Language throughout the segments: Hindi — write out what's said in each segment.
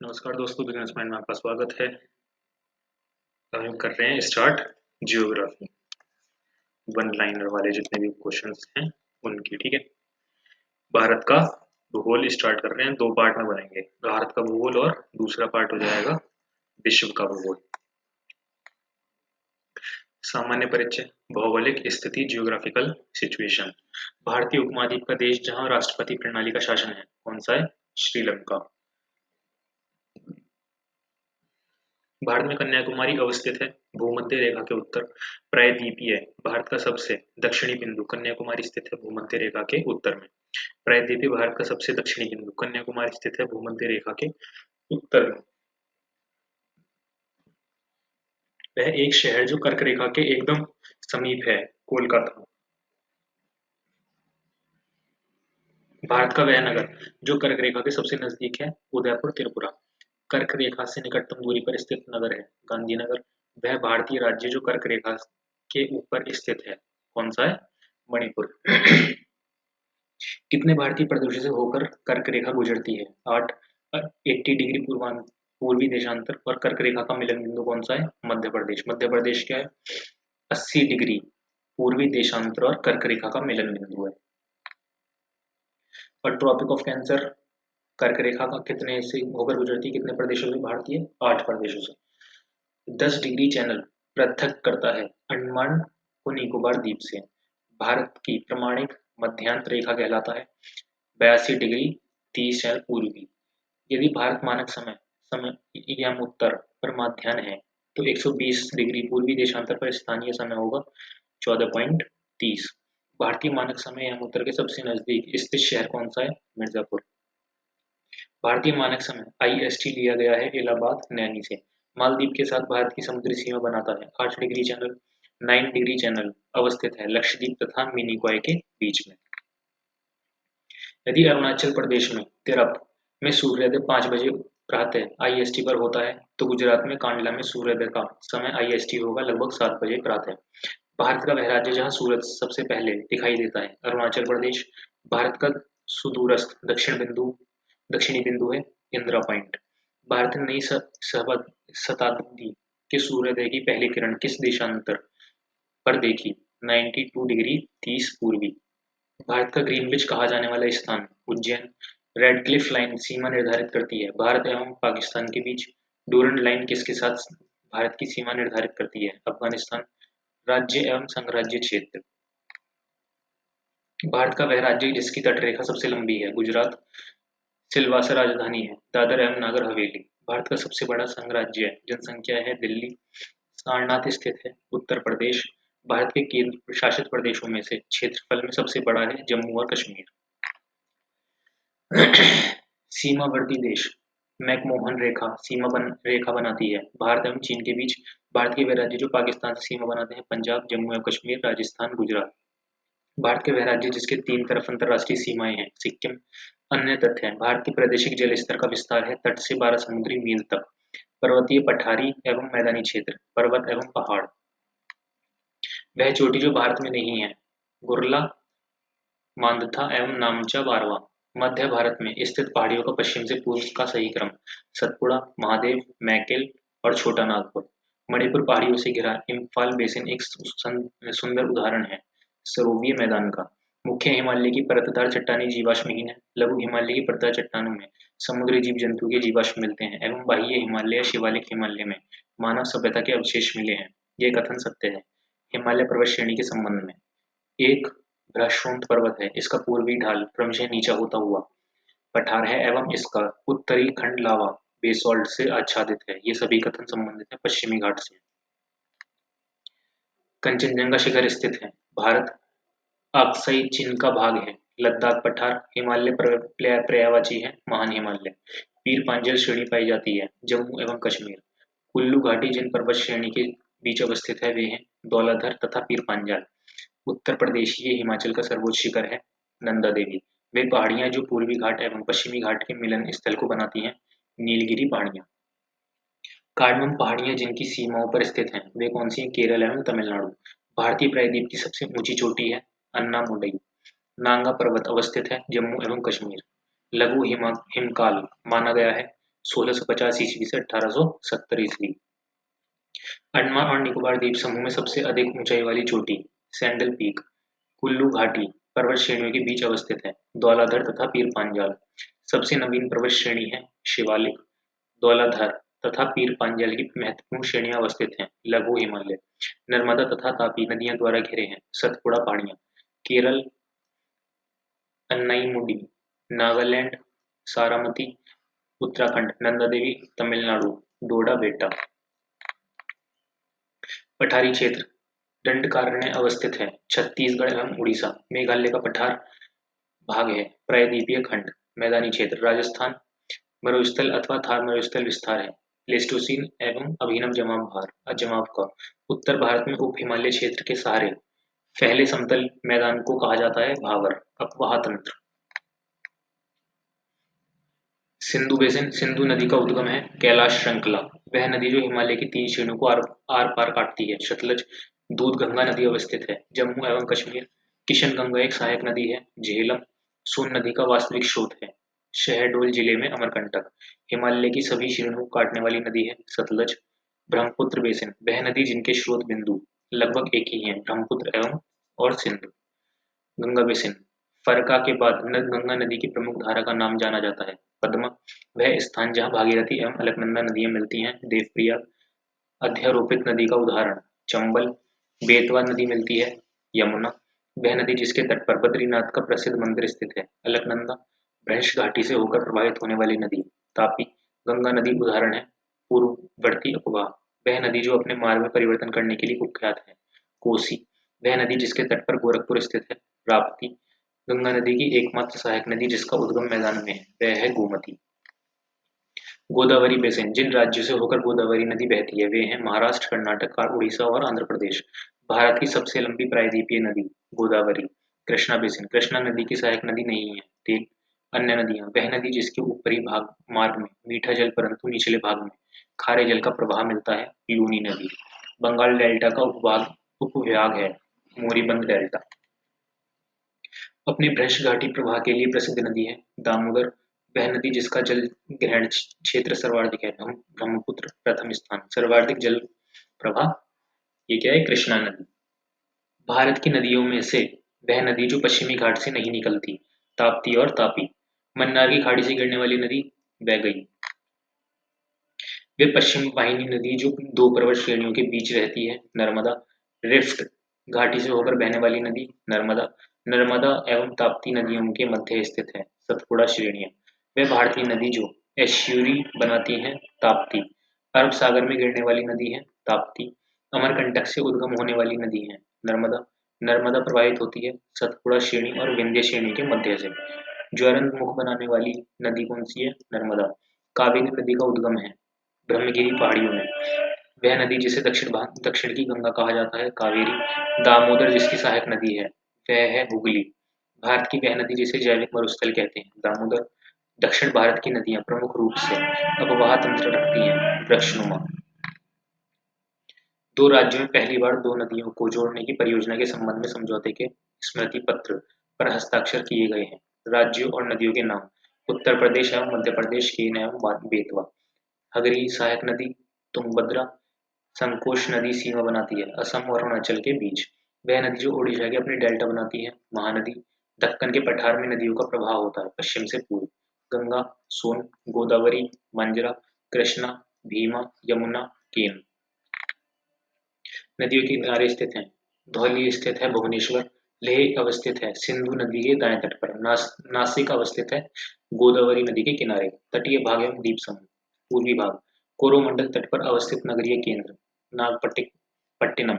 नमस्कार दोस्तों, बिजनेस माइंड में आपका स्वागत है। हम कर रहे हैं स्टार्ट जियोग्राफी, वन लाइनर वाले जितने भी क्वेश्चंस हैं उनकी। ठीक है, भारत का भूगोल स्टार्ट कर रहे हैं। 2 पार्ट में बनेंगे, भारत का भूगोल और दूसरा पार्ट हो जाएगा विश्व का भूगोल। सामान्य परिचय, भौगोलिक स्थिति, जियोग्राफिकल सिचुएशन। भारतीय उपमहाद्वीप का देश जहां राष्ट्रपति प्रणाली का शासन है, कौन सा है? श्रीलंका। भारत में कन्याकुमारी अवस्थित है, भूमध्य रेखा के उत्तर। प्रायद्वीपीय, भारत का सबसे दक्षिणी बिंदु कन्याकुमारी स्थित है, भूमध्य रेखा के उत्तर में। प्रायद्वीपीय, भारत का सबसे दक्षिणी बिंदु कन्याकुमारी स्थित है, भूमध्य रेखा के उत्तर में। वह एक शहर जो कर्क रेखा के एकदम समीप है, कोलकाता। भारत का वह नगर जो कर्क रेखा के सबसे नजदीक है, उदयपुर, त्रिपुरा। कर्क रेखा से निकटतम दूरी पर स्थित नगर है, गांधीनगर। वह भारतीय राज्य जो कर्क रेखा के ऊपर स्थित है, कौन सा है? मणिपुर। कितने भारतीय प्रदेशों से होकर कर्क रेखा गुजरती है? 8। 80 डिग्री पूर्वी देशांतर और कर्क रेखा का मिलन बिंदु कौन सा है? मध्य प्रदेश। मध्य प्रदेश क्या है? 80 डिग्री पूर्वी देशांतर और कर्क रेखा का मिलन बिंदु है। और ट्रॉपिक ऑफ कैंसर कर्क रेखा का कितने से होकर गुजरती है, कितने प्रदेशों से? भारतीय 8 प्रदेशों से। 10 डिग्री चैनल पृथक करता है अंडमान को निकोबार द्वीप से। भारत की प्रमाणिक मध्यांत रेखा कहलाता है 82 डिग्री 30 चैनल पूर्वी। यदि भारत मानक समय समय या उत्तर पर माध्यान्ह है तो 120 डिग्री पूर्वी देशांतर पर स्थानीय समय होगा 14.30। भारतीय मानक समय या उत्तर के सबसे नजदीक स्थित शहर कौन सा है? मिर्जापुर। भारतीय मानक समय IST लिया गया है इलाहाबाद, नैनी से। मालदीव के साथ भारत की समुद्री सीमा बनाता है 8 डिग्री चैनल। 9 डिग्री चैनल अवस्थित है लक्षद्वीप तथा मिनिकॉय के बीच में। यदि अरुणाचल प्रदेश में तिरप में सूर्योदय 5 बजे प्रातः IST पर होता है तो गुजरात में कांडला में सूर्योदय का समय IST होगा लगभग 7 बजे प्रातः। भारत का वह राज्य जहां सूरज सबसे पहले दिखाई देता है, अरुणाचल प्रदेश। भारत का सुदूरस्थ दक्षिणी बिंदु है इंदिरा पॉइंट। भारत ने नई शताब्दी के सूर्योदय की पहली किरण किस देशांतर पर देखी? 92 डिग्री 30 पूर्वी। भारत का ग्रीनविच कहा जाने वाला स्थान उज्जैन। रेड क्लिफ लाइन सीमा निर्धारित करती है भारत एवं पाकिस्तान के बीच। डूरंड लाइन किसके साथ भारत की सीमा निर्धारित करती है? अफगानिस्तान। राज्य एवं संघराज्य क्षेत्र। भारत का वह राज्य जिसकी तटरेखा सबसे लंबी है, गुजरात। सिलवासा राजधानी है दादर एवं नागर हवेली। भारत का सबसे बड़ा संघराज्य है, जनसंख्या है, दिल्ली। सारनाथ स्थित है, उत्तर प्रदेश। भारत के केंद्र शासित प्रदेशों में से क्षेत्रफल में सबसे बड़ा है जम्मू और कश्मीर। सीमावर्ती देश मैकमोहन रेखा बनाती है भारत एवं चीन के बीच। भारत के वे राज्य जो पाकिस्तान से सीमा बनाते हैं, पंजाब, जम्मू एवं कश्मीर, राजस्थान, गुजरात। भारत के वह राज्य जिसके 3 तरफ अंतर्राष्ट्रीय सीमाएं हैं, सिक्किम। अन्य तथ्य है भारत की प्रादेशिक जल स्तर का विस्तार है तट से 12 समुद्री मील तक। पर्वतीय, पठारी एवं मैदानी क्षेत्र, पर्वत एवं पहाड़। वह चोटी जो भारत में नहीं है, गुरला, मांदथा एवं नामचा बारवा। मध्य भारत में स्थित पहाड़ियों का पश्चिम से पूर्व का सही क्रम सतपुड़ा, महादेव, मैकेल और छोटा नागपुर। मणिपुर पहाड़ियों से घिरा इम्फाल बेसिन एक सुंदर उदाहरण है सरोवीय मैदान का। मुख्य हिमालय की परतदार चट्टानी जीवाश्महीन है। लघु हिमालय की परतदार चट्टानों में समुद्री जीव जंतु के जीवाश्म मिलते हैं एवं बाह्य हिमालय या शिवालिक हिमालय में मानव सभ्यता के अवशेष मिले हैं। ये कथन सत्य है। हिमालय पर्वत श्रेणी के संबंध में एक भ्रशोंत पर्वत है, इसका पूर्वी ढाल क्रमशः नीचा होता हुआ पठार है एवं इसका उत्तरी खंड लावा बेसॉल्ट से आच्छादित है। ये सभी कथन संबंधित है पश्चिमी घाट से। कंचनजंगा शिखर स्थित है भारत। अक्साई चीन का भाग है। लद्दाख पठार हिमालय पर्यायवाची है, महान हिमालय। पीर पांजल श्रेणी पाई जाती है जम्मू एवं कश्मीर। कुल्लू घाटी जिन पर्वत श्रेणी के बीच अवस्थित है वे हैं दौलाधर तथा पीर पांजाल। उत्तर प्रदेश ये हिमाचल का सर्वोच्च शिखर है नंदा देवी। वे पहाड़ियां जो पूर्वी घाट एवं पश्चिमी घाट के मिलन स्थल को बनाती हैं नीलगिरी पहाड़ियां। कार्डमम पहाड़ियां जिनकी सीमाओं पर स्थित हैं वे कौन सी हैं? केरल एवं तमिलनाडु। भारतीय प्रायद्वीप की सबसे ऊंची चोटी है अन्नामुडई। नांगा पर्वत अवस्थित है जम्मू एवं कश्मीर। लघु हिमकाल माना गया है 1650 ईस्वी से 1870 ईस्वी। अंडमान और निकोबार द्वीप समूह में सबसे अधिक ऊंचाई वाली चोटी सैंडल पीक कुल्लू घाटी पर्वत श्रेणियों के बीच अवस्थित है। धौलाधर तथा पीर पांजाल सबसे नवीन पर्वत श्रेणी है। शिवालिक, धौलाधर तथा पीर पांजाल की महत्वपूर्ण श्रेणियां अवस्थित हैं। लघु हिमालय नर्मदा तथा तापी नदियों द्वारा घिरे हैं। सतपुड़ा पहाड़ियां केरल, अन्नाईमुडी, नागालैंड, सारामती, उत्तराखंड, नंदा देवी, तमिलनाडु, डोडा बेट्टा। पठारी क्षेत्र दंडकारण्य अवस्थित है। छत्तीसगढ़ एवं उड़ीसा, मेघालय का पठार भाग है। प्रायद्वीपीय खंड, मैदानी क्षेत्र, राजस्थान मरुस्थल अथवा थार मरुस्थल विस्तार है। प्लेस्टोसीन एवं अभिनव जमाव का उत्तर भारत में उप हिमालय क्षेत्र के सहारे फैले समतल मैदान को कहा जाता है भावर। अपवाह तंत्र सिंधु बेसिन सिंधु नदी का उद्गम है। कैलाश श्रृंखला वह नदी जो हिमालय की 3 श्रेणियों को आर पार काटती है। सतलज दूधगंगा नदी अवस्थित है जम्मू एवं कश्मीर। किशन गंगा एक सहायक नदी है। झेलम सोन नदी का वास्तविक स्रोत है। शहडोल जिले में अमरकंटक हिमालय की सभी श्रेणियों को काटने वाली नदी है। सतलज ब्रह्मपुत्र बेसिन वह नदी जिनके स्रोत बिंदु लगभग एक ही हैं। ब्रह्मपुत्र एवं और सिंधु। गंगा बेसिन फरक्का के बाद गंगा नदी की प्रमुख धारा का नाम जाना जाता है। पद्मा वह स्थान जहाँ भागीरथी एवं अलकनंदा नदियां मिलती हैं। देवप्रिया अध्यारोपित नदी का उदाहरण। चंबल बेतवा नदी मिलती है। यमुना वह नदी जिसके तट पर बद्रीनाथ का प्रसिद्ध मंदिर स्थित है। अलकनंदा भ्रंश घाटी से होकर प्रवाहित होने वाली नदी। तापी गंगा नदी उदाहरण है। पूर्ववर्ती अपवाह वह नदी जो अपने मार्ग में परिवर्तन करने के लिए कुख्यात है। कोसी वह नदी जिसके तट पर गोरखपुर स्थित है। राप्ती गंगा नदी की एकमात्र सहायक नदी जिसका उद्गम मैदान में है वह है गोमती। गोदावरी बेसिन जिन राज्यों से होकर गोदावरी नदी बहती है वे हैं महाराष्ट्र, कर्नाटक, उड़ीसा और आंध्र प्रदेश। भारत की सबसे लंबी प्रायद्वीपीय नदी गोदावरी। कृष्णा बेसिन कृष्णा नदी की सहायक नदी नहीं है। तीन अन्य नदियां वह नदी जिसके ऊपरी भाग मार्ग में मीठा जल परंतु निचले भाग में खारे जल का प्रवाह मिलता है। लूनी नदी बंगाल डेल्टा का उपविभाग है। मोरीबंद डेल्टा अपने भ्रंश घाटी प्रवाह के लिए प्रसिद्ध नदी है। दामोदर वह नदी जिसका जल ग्रहण क्षेत्र सर्वाधिक है। ब्रह्मपुत्र प्रथम स्थान सर्वाधिक जल प्रवाह ये क्या है कृष्णा नदी। भारत की नदियों में से वह नदी जो पश्चिमी घाट से नहीं निकलती। ताप्ती और तापी मन्नार की खाड़ी से गिरने वाली नदी बह गई। वे पश्चिम वाहिनी नदी जो 2 पर्वत श्रेणियों के बीच रहती है। नर्मदा रिफ्ट घाटी से होकर बहने वाली नदी। नर्मदा नर्मदा एवं ताप्ती नदियों के मध्य स्थित है। सतपुड़ा श्रेणियां वह भारतीय नदी जो एस्च्यूरी बनाती हैं। ताप्ती अरब सागर में गिरने वाली नदी है। ताप्ती अमरकंटक से उद्गम होने वाली नदी है। नर्मदा नर्मदा प्रवाहित होती है सतपुड़ा श्रेणी और विंध्य श्रेणी के मध्य से। ज्वलंत मुख बनाने वाली नदी कौन सी है? नर्मदा। कावेरी नदी का उद्गम है ब्रह्मगिरी पहाड़ियों में। वह नदी जिसे दक्षिण की गंगा कहा जाता है। कावेरी। दामोदर जिसकी सहायक नदी है वह है हुगली। भारत की वह नदी जिसे जैविक मरुस्थल कहते हैं। दामोदर। दक्षिण भारत की नदियां प्रमुख रूप से अपवाह तंत्र रखती हैं। वृक्षनुमा 2 राज्यों में पहली बार 2 नदियों को जोड़ने की परियोजना के संबंध में समझौते के स्मृति पत्र पर हस्ताक्षर किए गए हैं। राज्यों और नदियों के नाम उत्तर प्रदेश एवं मध्य प्रदेश केन एवं बेतवा। हगरी सहायक नदी तुंगभद्रा। संकोश नदी सीमा बनाती है असम और अरुणाचल के बीच। वह नदी जो ओडिशा के अपने डेल्टा बनाती है। महानदी दक्कन के पठार में नदियों का प्रवाह होता है पश्चिम से पूर्व। गंगा सोन गोदावरी मंजरा कृष्णा भीमा यमुना केन। नदियों के किनारे स्थित हैं। धौली स्थित है भुवनेश्वर। लेह अवस्थित है सिंधु नदी के दाएं तट पर। नासिक अवस्थित है गोदावरी नदी के किनारे। तटीय भाग एवं द्वीप समूह पूर्वी भाग कोरोमंडल तट पर अवस्थित नगरीय केंद्र नागपट्टिनम।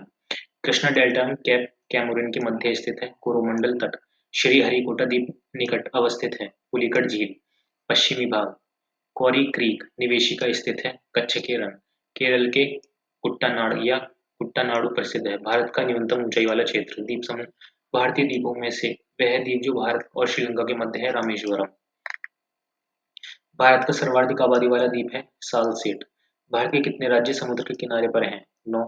कृष्णा डेल्टा में कैप कैमूरिन के मध्य स्थित है। कोरोमंडल तट श्रीहरिकोटा द्वीप निकट अवस्थित है। पुलिकट झील पश्चिमी भाग कौरी क्रीक निवेशिका स्थित है। कच्छ के रण केरल के कुट्टानाड या कुट्टानाडु प्रसिद्ध है। भारत का न्यूनतम ऊंचाई वाला क्षेत्र द्वीप समूह भारतीय द्वीपों में से वह द्वीप जो भारत और श्रीलंका के मध्य है। रामेश्वरम भारत का सर्वाधिक आबादी वाला द्वीप है। सालसेट भारत के कितने राज्य समुद्र के किनारे पर हैं? 9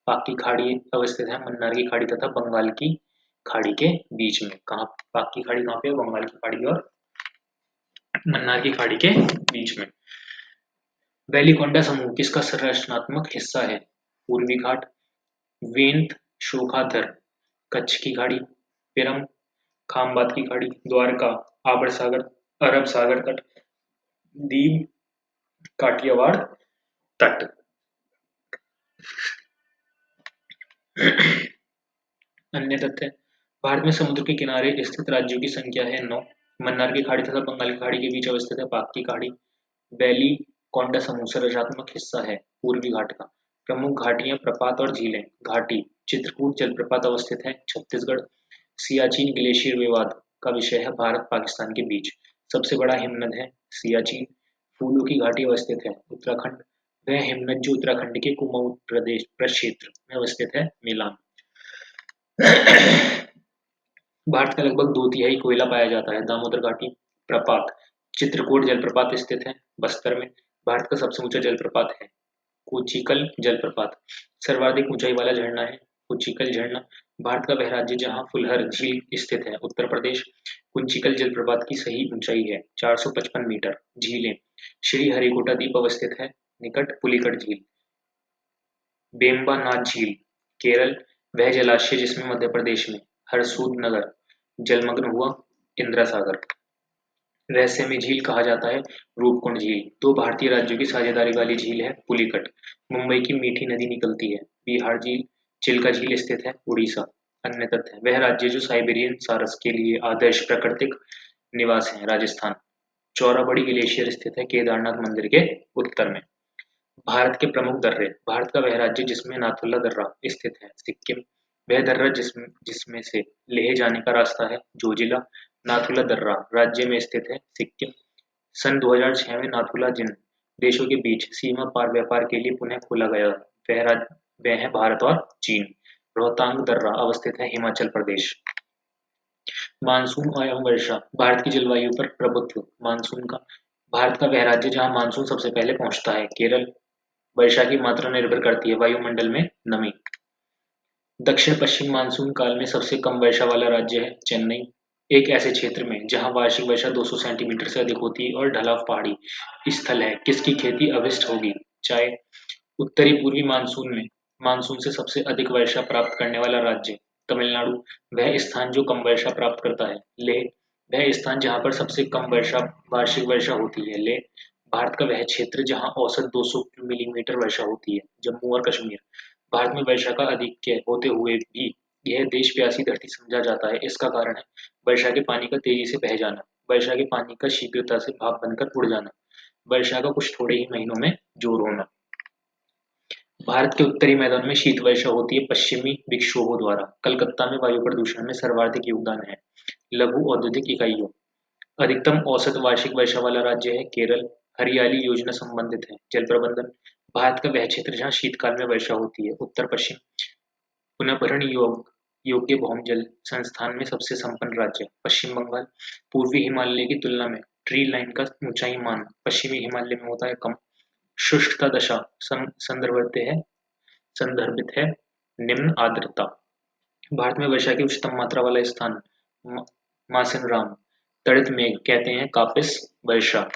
पाक की खाड़ी अवस्थित है। मन्नार की खाड़ी तथा बंगाल की खाड़ी के बीच में। कहाँ पाक की खाड़ी कहाँ पे है? बंगाल की खाड़ी और मन्नार की खाड़ी के बीच में। वैलीकोंडा समूह किसका संरचनात्मक हिस्सा है? पूर्वी घाट, वेंत शोखाधर, कच्छ की खाड़ी, पिरम, खामबात की खाड़ी, द्वारका, आबर सागर, अरब सागर तट, दीव, काठियावाड़ तट। अन्य तथ्य, भारत में समुद्र के किनारे स्थित राज्यों की संख्या है 9। मन्नार की खाड़ी तथा बंगाल की खाड़ी के बीच अवस्थित है पाक की खाड़ी। वैली कोंडा समूह संरचनात्मक हिस्सा है पूर्वी घाट का। प्रमुख घाटियां, प्रपात और झीलें। घाटी, चित्रकूट जलप्रपात अवस्थित है छत्तीसगढ़। सियाचिन ग्लेशियर विवाद का विषय है भारत पाकिस्तान के बीच। सबसे बड़ा हिमनद है सियाचिन। फूलों की घाटी अवस्थित है उत्तराखंड। वह हिमनद जो उत्तराखंड के कुमाऊं प्रदेश प्रक्षेत्र में अवस्थित है मिलान। भारत का लगभग 2/3 कोयला पाया जाता है दामोदर घाटी। प्रपात, चित्रकूट जलप्रपात स्थित है बस्तर में। भारत का सबसे ऊंचा जलप्रपात है कोचिकल जलप्रपात। सर्वाधिक ऊंचाई वाला झरना है कुंचिकल झरना। भारत का वह राज्य जहां फुलहर झील स्थित है उत्तर प्रदेश। कुंचिकल जलप्रपात की सही ऊंचाई है 455 मीटर। झीलें, श्रीहरिकोटा द्वीप अवस्थित है निकट पुलिकट झील। बेम्बानाथ झील, केरल। वह जलाशय जिसमें मध्य प्रदेश में हरसूद नगर जलमग्न हुआ। इंदिरा सागर। रहस्यमय झील कहा जाता है रूपकुंड झील। 2 भारतीय राज्यों की साझेदारी वाली झील है पुलिकट। मुंबई की मीठी नदी निकलती है बिहार झील। चिल्का झील स्थित है उड़ीसा। अन्य तथ्य, वह राज्य जो साइबेरियन सारस के लिए आदर्श प्राकृतिक निवास है राजस्थान। चौराबड़ी ग्लेशियर स्थित है केदारनाथ मंदिर के उत्तर में। भारत के प्रमुख दर्रे। भारत का वह राज्य जिसमें नाथुला दर्रा स्थित है सिक्किम। वह दर्रा जिसमें जिसमें से लेह जाने का रास्ता है जोजिला। नाथुला दर्रा राज्य में स्थित है सिक्किम। सन 2006 में नाथुला जिन देशों के बीच सीमा पार व्यापार के लिए पुनः खोला गया वह है भारत और चीन। रोहतांग दर्रा अवस्थित है हिमाचल प्रदेश। मानसून एवं वर्षा। भारत की जलवायु पर प्रभुत्व मानसून का। भारत का वह राज्य जहां मानसून सबसे पहले पहुंचता है केरल। वर्षा की मात्रा निर्भर करती है वायुमंडल में नमी। दक्षिण पश्चिम मानसून काल में सबसे कम वर्षा वाला राज्य है चेन्नई। एक ऐसे क्षेत्र में जहां वार्षिक वर्षा 200 सेंटीमीटर से अधिक होती है और ढलाव पहाड़ी स्थल है किसकी खेती अभिष्ट होगी? चाय। उत्तरी पूर्वी मानसून में मानसून से सबसे अधिक वर्षा प्राप्त करने वाला राज्य तमिलनाडु। वह स्थान जो कम वर्षा प्राप्त करता है लेह। वह स्थान जहाँ पर सबसे कम वर्षा वार्षिक वर्षा होती है लेह। भारत का वह क्षेत्र जहाँ औसत 200 मिलीमीटर वर्षा होती है जम्मू और कश्मीर। भारत में वर्षा का अधिक्य होते हुए भी यह देश प्यासी धरती समझा जाता है। इसका कारण है वर्षा के पानी का तेजी से बह जाना। वर्षा के पानी का शीघ्रता से भाप बनकर उड़ जाना। वर्षा का कुछ थोड़े ही महीनों में जोर होना। भारत के उत्तरी मैदान में शीत वर्षा होती है पश्चिमी विक्षोभों द्वारा। कलकत्ता में वायु प्रदूषण में सर्वाधिक योगदान है लघु औद्योगिक इकाइयों। अधिकतम औसत वार्षिक वर्षा वाला राज्य है केरल। हरियाली योजना संबंधित है जल प्रबंधन। भारत का वह क्षेत्र जहाँ शीतकाल में वर्षा होती है उत्तर पश्चिम। पुनर्भरण योग्य भौमजल संस्थान में सबसे संपन्न राज्य पश्चिम बंगाल। पूर्वी हिमालय की तुलना में ट्री लाइन का ऊंचाई मान पश्चिमी हिमालय में होता है कम। शुष्कता दशा संदर्भित है निम्न आर्द्रता। भारत में वर्षा की उच्चतम मात्रा वाला स्थान मासिनराम। तड़ित मेघ कहते हैं कापिस वर्षा।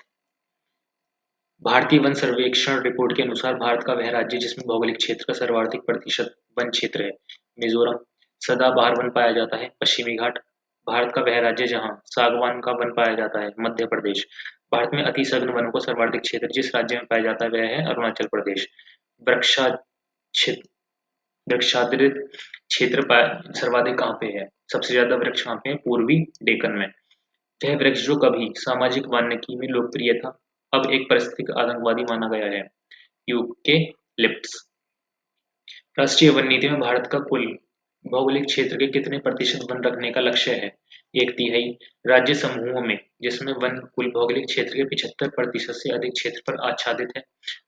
भारतीय वन सर्वेक्षण रिपोर्ट के अनुसार भारत का वह राज्य जिसमें भौगोलिक क्षेत्र का सर्वाधिक प्रतिशत वन क्षेत्र है मिजोरम। सदाबहार वन पाया जाता है पश्चिमी घाट। भारत का वह राज्य जहां सागवान का वन पाया जाता है मध्य प्रदेश। भारत में अति सघन वनों का सर्वाधिक क्षेत्र जिस राज्य में पाया जाता है वह है अरुणाचल प्रदेश। वृक्षाच्छिद वृक्षाधारित क्षेत्र सर्वाधिक कहाँ पे है? सबसे ज्यादा वृक्ष कहाँ पे है? पूर्वी डेक्कन में। वह वृक्ष जो कभी सामाजिक वानिकी में लोकप्रिय था अब एक पारिस्थितिक आतंकवादी माना गया है यूकेलिप्टस। राष्ट्रीय वन नीति में भारत का कुल भौगोलिक क्षेत्र के कितने प्रतिशत वन रखने का लक्ष्य है? 1/3। राज्य समूहों में जिसमें वन कुल भौगोलिक क्षेत्र के 75% से अधिक क्षेत्र पर आच्छादित है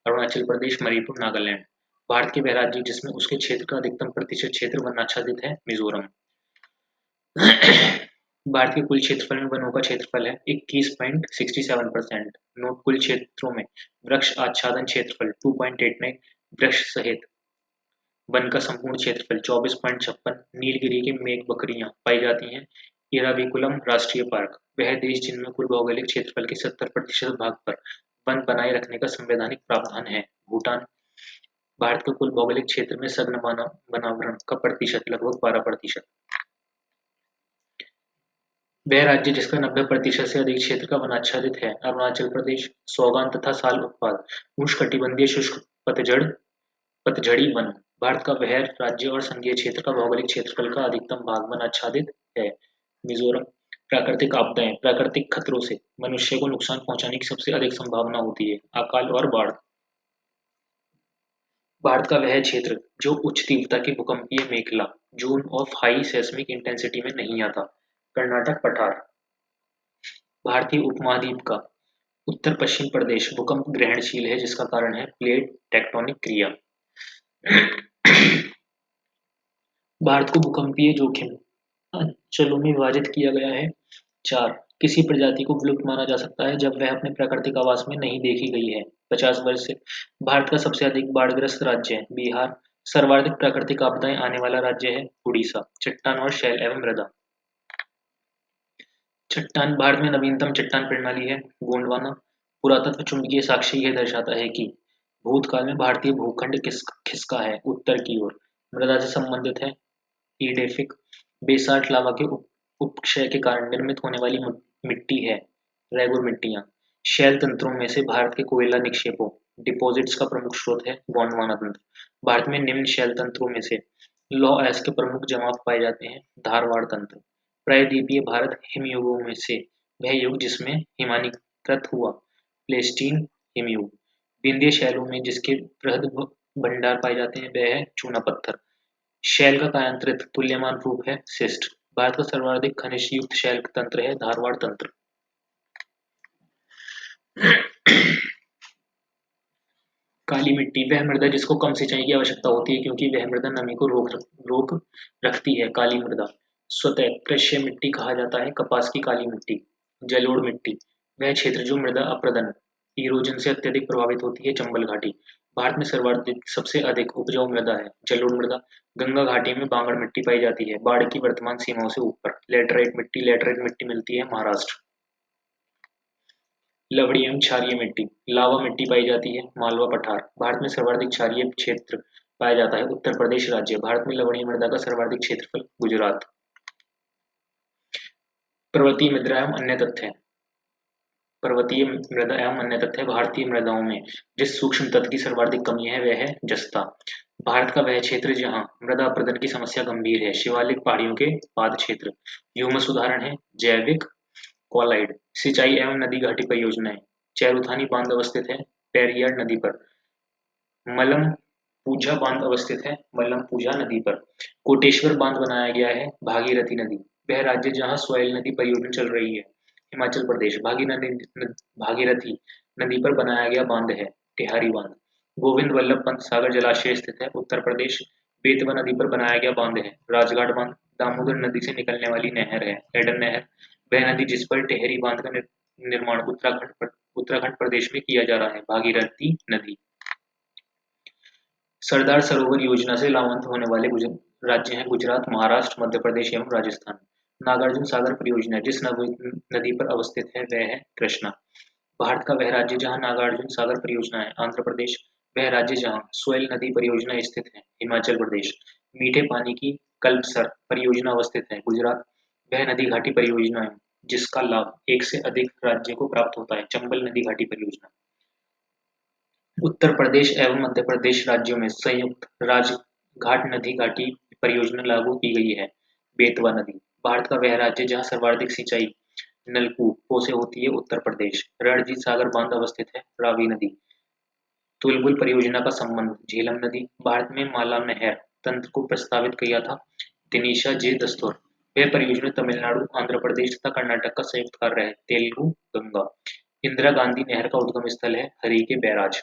अरुणाचल प्रदेश मणिपुर नागालैंड। भारत के वह राज्य जिसमें उसके क्षेत्र का अधिकतम प्रतिशत क्षेत्र वन आच्छादित है मिजोरम। भारत के कुल क्षेत्रफल में वनों का क्षेत्रफल है 21.67%। नोट कुल क्षेत्रों में वृक्ष आच्छादन क्षेत्रफल 2.89। वृक्ष सहित वन का संपूर्ण क्षेत्रफल 24.56। नीलगिरी के मेघ बकरियां पाई जाती हैं इराविकुलम राष्ट्रीय पार्क। वह देश जिनमें कुल भौगोलिक क्षेत्रफल के 70% भाग पर वन बनाए रखने का संवैधानिक प्रावधान है। भूटान। भारत के कुल भौगोलिक क्षेत्र में सघन मानव वनावरण का प्रतिशत लगभग 12%। वह राज्य जिसका 90% से अधिक क्षेत्र का वनाच्छादित है। अरुणाचल प्रदेश। सौगान तथा साल उत्पाद। उष्णकटिबंधीय शुष्क पतझड़ पतझड़ी वन। भारत का वह राज्य और संघीय क्षेत्र का भौगोलिक क्षेत्रफल का अधिकतम भाग वनाच्छादित है। मिजोरम। प्राकृतिक आपदाएं। प्राकृतिक खतरों से मनुष्य को नुकसान पहुंचाने की सबसे अधिक संभावना होती है। अकाल और बाढ़। भारत का वह क्षेत्र जो उच्च तीव्रता की भूकंपीय मेखला zone of high seismic intensity में नहीं आता। कर्नाटक पठार। भारतीय उपमहाद्वीप का उत्तर पश्चिम प्रदेश भूकंप ग्रहणशील है जिसका कारण है प्लेट टेक्टोनिक क्रिया। भारत को भूकंपीय जोखिम अंचलों में विभाजित किया गया है। 4। किसी प्रजाति को विलुप्त माना जा सकता है जब वह अपने प्राकृतिक आवास में नहीं देखी गई है। 50 वर्ष से। भारत का सबसे अधिक बाढ़ग्रस्त राज्य है बिहार। सर्वाधिक प्राकृतिक आपदाएं आने वाला राज्य है उड़ीसा। चट्टान और शैल एवं मृदा। चट्टान। भारत में नवीनतम चट्टान प्रणाली है गोंडवाना। पुरातत्व चुंबकीय साक्ष्य यह दर्शाता है कि भूतकाल में भारतीय भूखंड खिसका है उत्तर की ओर। मृदा से संबंधित है ईडेफिक। बेसाल्ट लावा के उपक्षय के कारण निर्मित होने वाली मिट्टी है रेगुर मिट्टियाँ। शैल तंत्रों में से भारत के कोयला निक्षेपों डिपॉजिट्स का प्रमुख स्रोत है गोंडवाना तंत्र। भारत में निम्न शैल तंत्रों में से लौह अयस्क के प्रमुख जमाव पाए जाते हैं। धारवाड़ तंत्र। प्रायद्वीपीय भारत हिमयुगों में से वह युग जिसमें हिमानीकृत हुआ प्लेस्टीन हिमयुग। विंध्य शैलों में जिसके बृहद भंडार पाए जाते हैं वह है चूना पत्थर। शैल का कायांतरित तुल्यमान रूप है सिस्ट। भारत का सर्वाधिक खनिज युक्त शैल तंत्र है धारवाड़ तंत्र। काली मिट्टी। वह मृदा जिसको कम सिंचाई की आवश्यकता होती है क्योंकि वह मृदा नमी को रोक रखती है। काली मृदा। स्वतः कृष्य मिट्टी कहा जाता है कपास की काली मिट्टी। जलोढ़ मिट्टी। वह क्षेत्र जो मृदा अपरदन इरोजन से अत्यधिक प्रभावित होती है चंबल घाटी। भारत में सर्वाधिक सबसे अधिक उपजाऊ मृदा है जलोढ़ मृदा। गंगा घाटी में बांगड़ मिट्टी पाई जाती है बाढ़ की वर्तमान सीमाओं से ऊपर। लेटराइट मिट्टी मिलती है महाराष्ट्र। लवणीय एवं क्षारीय मिट्टी। लावा मिट्टी पाई जाती है मालवा पठार। भारत में सर्वाधिक क्षारीय क्षेत्र पाया जाता है उत्तर प्रदेश राज्य। भारत में लवणीय मृदा का सर्वाधिक क्षेत्रफल गुजरात। पर्वतीय मृदा एवं अन्य तथ्य। पर्वतीय मृदा एवं अन्य तथ्य। भारतीय मृदाओं में जिस सूक्ष्म तत्व की सर्वाधिक कमी है वह है जस्ता। भारत का वह क्षेत्र जहाँ मृदा अपरदन की समस्या गंभीर है शिवालिक पहाड़ियों के पाद क्षेत्र। ह्यूमस उदाहरण है जैविक कोलाइड। सिंचाई एवं नदी घाटी परियोजनाएं। चैरुथानी बांध अवस्थित है पेरियार नदी पर। मलम पूजा बांध अवस्थित है मलम पूजा नदी पर। कोटेश्वर बांध बनाया गया है भागीरथी नदी। वह राज्य जहाँ सोयल नदी परियोजना चल रही है हिमाचल प्रदेश। भागीरथी नदी पर बनाया गया बांध है टिहरी बांध। गोविंद वल्लभ पंत सागर जलाशय स्थित है उत्तर प्रदेश। बेतवा नदी पर बनाया गया बांध है राजघाट बांध। दामोदर नदी से निकलने वाली नहर है एडन नहर। वह नदी जिस पर टिहरी बांध का निर्माण उत्तराखंड प्रदेश में किया जा रहा है भागीरथी नदी। सरदार सरोवर योजना से लाभान्वित होने वाले राज्य हैं गुजरात महाराष्ट्र मध्य प्रदेश एवं राजस्थान। नागार्जुन सागर परियोजना जिस नदी पर अवस्थित है वह है कृष्णा। भारत का वह राज्य जहां नागार्जुन सागर परियोजना है आंध्र प्रदेश। वह राज्य जहां सोयल नदी परियोजना स्थित है हिमाचल प्रदेश। मीठे पानी की कल्पसर परियोजना अवस्थित है गुजरात। वह नदी घाटी परियोजना है जिसका लाभ एक से अधिक राज्य को प्राप्त होता है चंबल नदी घाटी परियोजना। उत्तर प्रदेश एवं मध्य प्रदेश राज्यों में संयुक्त राजघाट नदी घाटी परियोजना लागू की गई है बेतवा नदी। भारत का वह राज्य जहाँ सर्वाधिक सिंचाई नलकूपों से होती है उत्तर प्रदेश। रणजीत सागर बांध अवस्थित है रावी नदी। तुलबुल परियोजना का संबंध झेलम नदी। भारत में माला नहर तंत्र को प्रस्तावित किया था दिनीशा जे दस्तूर। वह परियोजना तमिलनाडु आंध्र प्रदेश तथा कर्नाटक का संयुक्त कार्य है तेलुगु गंगा। इंदिरा गांधी नहर का उद्गम स्थल है हरीके बैराज।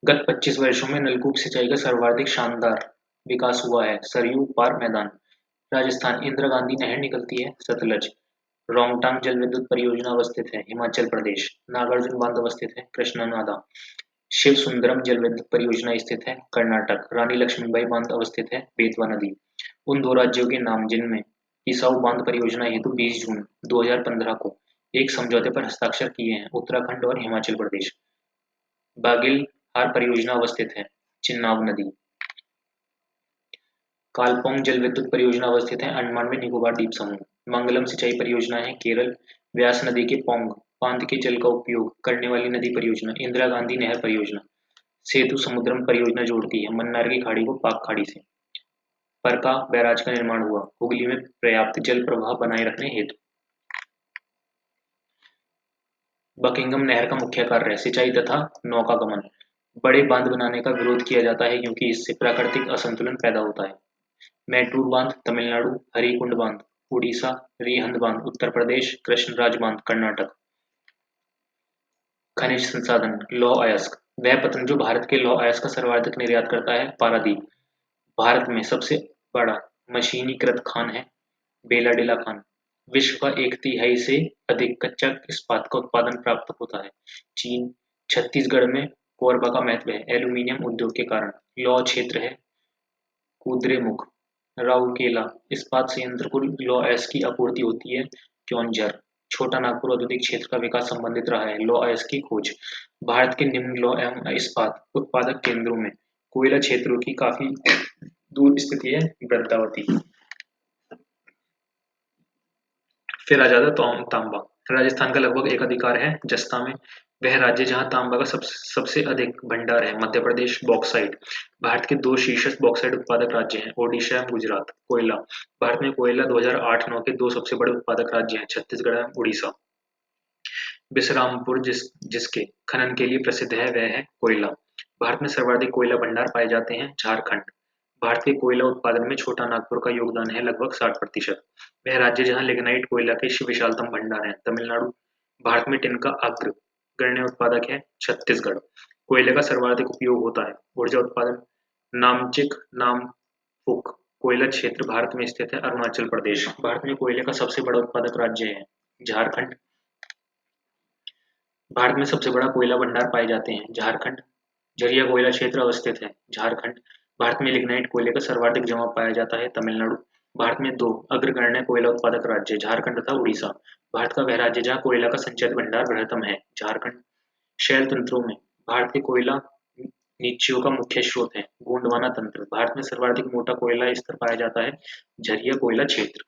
गत 25 वर्षों में नलकूप सिंचाई का सर्वाधिक शानदार विकास हुआ है सरयू पार मैदान। राजस्थान। इंदिरा गांधी नहर निकलती है सतलज। रोंगटांग जल विद्युत परियोजना अवस्थित है हिमाचल प्रदेश। नागार्जुन बांध अवस्थित है कृष्णनादा। शिव सुंदरम जल विद्युत परियोजना स्थित है कर्नाटक। रानी लक्ष्मीबाई बांध अवस्थित है बेतवा नदी। उन दो राज्यों के नाम जिनमें किसाऊ बांध परियोजना हेतु 20 जून 2015 को एक समझौते पर हस्ताक्षर किए हैं उत्तराखंड और हिमाचल प्रदेश। बागेलहार परियोजना अवस्थित है चिन्नाब नदी। कालपोंग जल विद्युत परियोजना अवस्थित है अंडमान में निकोबार द्वीप समूह। मंगलम सिंचाई परियोजना है केरल। व्यास नदी के पोंग बांध के जल का उपयोग करने वाली नदी परियोजना इंदिरा गांधी नहर परियोजना। सेतु समुद्रम परियोजना जोड़ती है मन्नार की खाड़ी को पाक खाड़ी से। परका बैराज का निर्माण हुआ हुगली में पर्याप्त जल प्रवाह बनाए रखने हेतु। बकिंघम नहर का मुख्य कार्य सिंचाई तथा नौकागमन। बड़े बांध बनाने का विरोध किया जाता है क्योंकि इससे प्राकृतिक असंतुलन पैदा होता है। मैटूर बांध तमिलनाडु। हरिकुंड बांध उड़ीसा। रिहंद बांध उत्तर प्रदेश। कृष्णराज बांध कर्नाटक। खनिज संसाधन लौह अयस्क। वह पतन जो भारत के लौह अयस्क का सर्वाधिक निर्यात करता है पारादीप। भारत में सबसे बड़ा मशीनीकृत खान है बेलाडेला खान। विश्व का एक तिहाई से अधिक कच्चा इस्पात का उत्पादन प्राप्त होता है चीन। छत्तीसगढ़ में कोरबा का महत्व है एल्यूमीनियम उद्योग के कारण। लौह क्षेत्र है कुद्रेमुख। राउरकेला इस्पात संयंत्र को लौह अयस्क की आपूर्ति होती है क्योंझर। छोटा नागपुर औद्योगिक क्षेत्र का विकास संबंधित रहा है लौह अयस्क की खोज। भारत के निम्न लौह एवं इस्पात उत्पादक केंद्रों में कोयला क्षेत्रों की काफी दूर स्थिति है वृद्धावती। फिर आ जाता है तांबा। राजस्थान का लगभग एक अधिकार है जस्ता में। वह राज्य जहां तांबा का सबसे अधिक भंडार है मध्य प्रदेश। बॉक्साइट। भारत के दो शीर्ष बॉक्साइट उत्पादक राज्य हैं ओडिशा एवं गुजरात। कोयला। भारत में कोयला 2008-9 के दो सबसे बड़े उत्पादक राज्य हैं छत्तीसगढ़ एवं उड़ीसा। बिसरामपुर जिसके खनन के लिए प्रसिद्ध है वह है कोयला। भारत में सर्वाधिक कोयला भंडार पाए जाते हैं झारखंड। भारत के कोयला उत्पादन में छोटा नागपुर का योगदान है लगभग 60%। वह राज्य जहां लिग्नाइट कोयला के विशालतम भंडार हैं तमिलनाडु। भारत में टिन का अग्रगण्य उत्पादक है छत्तीसगढ़। कोयले का सर्वाधिक उपयोग होता है ऊर्जा उत्पादन। नामचिक नामपुक कोयला क्षेत्र भारत में स्थित है अरुणाचल प्रदेश। भारत में कोयले का सबसे बड़ा उत्पादक राज्य है झारखंड। भारत में सबसे बड़ा कोयला भंडार पाए जाते हैं झारखंड। झरिया कोयला क्षेत्र अवस्थित है झारखंड। भारत में लिग्नाइट कोयले का सर्वाधिक जमा पाया जाता है तमिलनाडु। भारत में दो अग्रगण्य कोयला उत्पादक राज्य झारखंड तथा उड़ीसा। भारत का वह राज्य जहाँ कोयला का संचयित भंडार बृहत्तम है झारखंड। शैल तंत्रों में भारत के कोयला नीचियों का मुख्य स्रोत है गोंडवाना तंत्र। भारत में सर्वाधिक मोटा कोयला स्तर पाया जाता है झरिया कोयला क्षेत्र।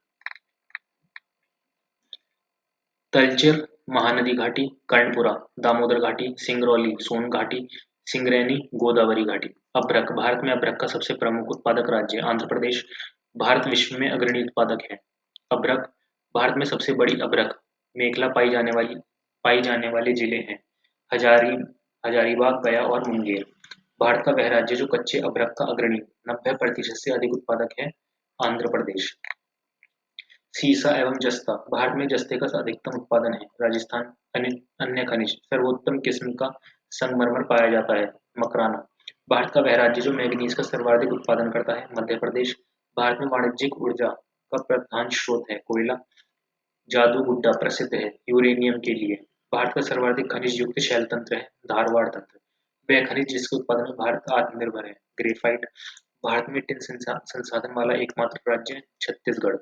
तलचेर महानदी घाटी। कर्णपुरा दामोदर घाटी। सिंगरौली सोन घाटी। सिंगरैनी गोदावरी घाटी। अभ्रक भारत में अभ्रक का सबसे प्रमुख उत्पादक राज्य आंध्र प्रदेश। भारत विश्व में अग्रणी उत्पादक है अभ्रक। भारत में सबसे बड़ी अभ्रक मेखला पाई जाने वाले जिले हैं हजारी हजारीबाग गया और मुंगेर। भारत का वह राज्य जो कच्चे अभ्रक का अग्रणी 90% से अधिक उत्पादक है आंध्र प्रदेश। सीसा एवं जस्ता भारत में जस्ते का अधिकतम उत्पादन है राजस्थान। अन्य खनिज सर्वोत्तम किस्म का संगमरमर पाया जाता है मकराना। भारत का वह राज्य जो मैग्नीज का सर्वाधिक उत्पादन करता है मध्य प्रदेश। भारत में वाणिज्यिक ऊर्जा का प्रधान स्रोत है कोयला। जादूगुड्डा प्रसिद्ध है यूरेनियम के लिए। भारत का सर्वाधिक खनिज युक्त शैल तंत्र है धारवाड़ तंत्र। वह खनिज जिसके उत्पादन में भारत आत्मनिर्भर है ग्रेफाइट। भारत में टिन संसाधन वाला एकमात्र राज्य है छत्तीसगढ़।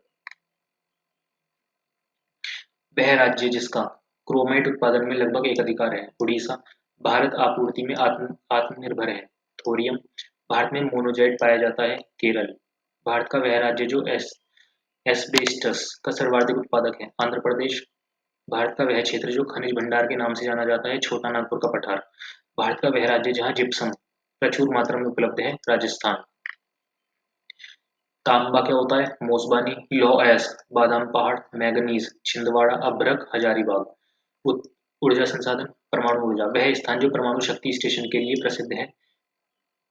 वह राज्य जिसका क्रोमाइट उत्पादन में लगभग एक अधिकार है उड़ीसा। भारत आपूर्ति में आत्मनिर्भर है थोरियम। भारत में मोनोजाइट पाया जाता है केरल। भारत का वह राज्य जो एस्बेस्टस का सर्वाधिक उत्पादक है आंध्र प्रदेश। भारत का वह क्षेत्र जो खनिज भंडार के नाम से जाना जाता है छोटा नागपुर का पठार। भारत का वह राज्य जहाँ जिप्सम प्रचुर मात्रा में उपलब्ध है राजस्थान। तांबा क्या होता है मोसबानी लौह अयस्क बादाम पहाड़ मैंगनीज छिंदवाड़ा अभ्रक हजारीबाग। ऊर्जा संसाधन परमाणु ऊर्जा वह स्थान जो परमाणु शक्ति स्टेशन के लिए प्रसिद्ध है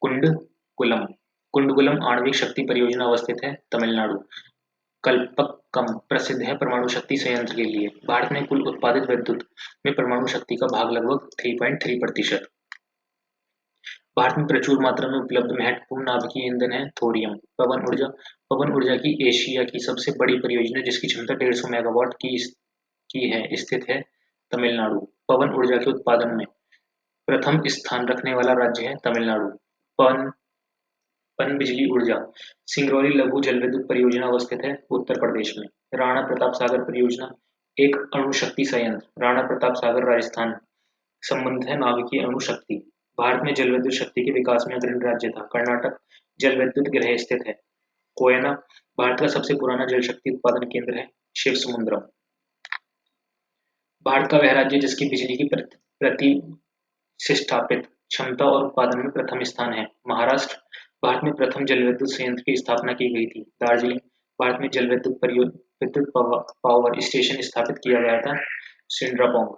कुंडकुलम। कुंडकुलम आणविक शक्ति परियोजना अवस्थित है तमिलनाडु। कल्पक्कम प्रसिद्ध है परमाणु शक्ति संयंत्र के लिए। भारत में कुल उत्पादित विद्युत में परमाणु शक्ति का भाग लगभग 3.3%। भारत में प्रचुर मात्रा में उपलब्ध महत्वपूर्ण नाभिकीय ईंधन है थोरियम। पवन ऊर्जा पवन ऊर्जा की एशिया की सबसे बड़ी परियोजना जिसकी क्षमता 150 मेगावाट की है स्थित है तमिलनाडु। पवन ऊर्जा के उत्पादन में प्रथम स्थान रखने वाला राज्य है तमिलनाडु। पन पन बिजली ऊर्जा सिंगरौली लघु जल विद्युत परियोजना अवस्थित है उत्तर प्रदेश में। राणा प्रताप सागर परियोजना एक अणुशक्ति संयंत्र राणा प्रताप सागर राजस्थान संबंधित है नाभिकीय अणुशक्ति। भारत में जल विद्युत शक्ति के विकास में अग्रणी राज्य था। कर्नाटक जल विद्युत गृह स्थित है। कोयना भारत का सबसे पुराना जल शक्ति उत्पादन केंद्र है। शिव समुद्रम भारत का वह राज्य जिसकी बिजली की प्रतिष्ठापित क्षमता और उत्पादन में प्रथम स्थान है। महाराष्ट्र भारत में प्रथम जल विद्युत संयंत्र की स्थापना की गई थी। दार्जिलिंग भारत में जल विद्युत पावर स्टेशन स्थापित किया गया था। सिंड्रापोंग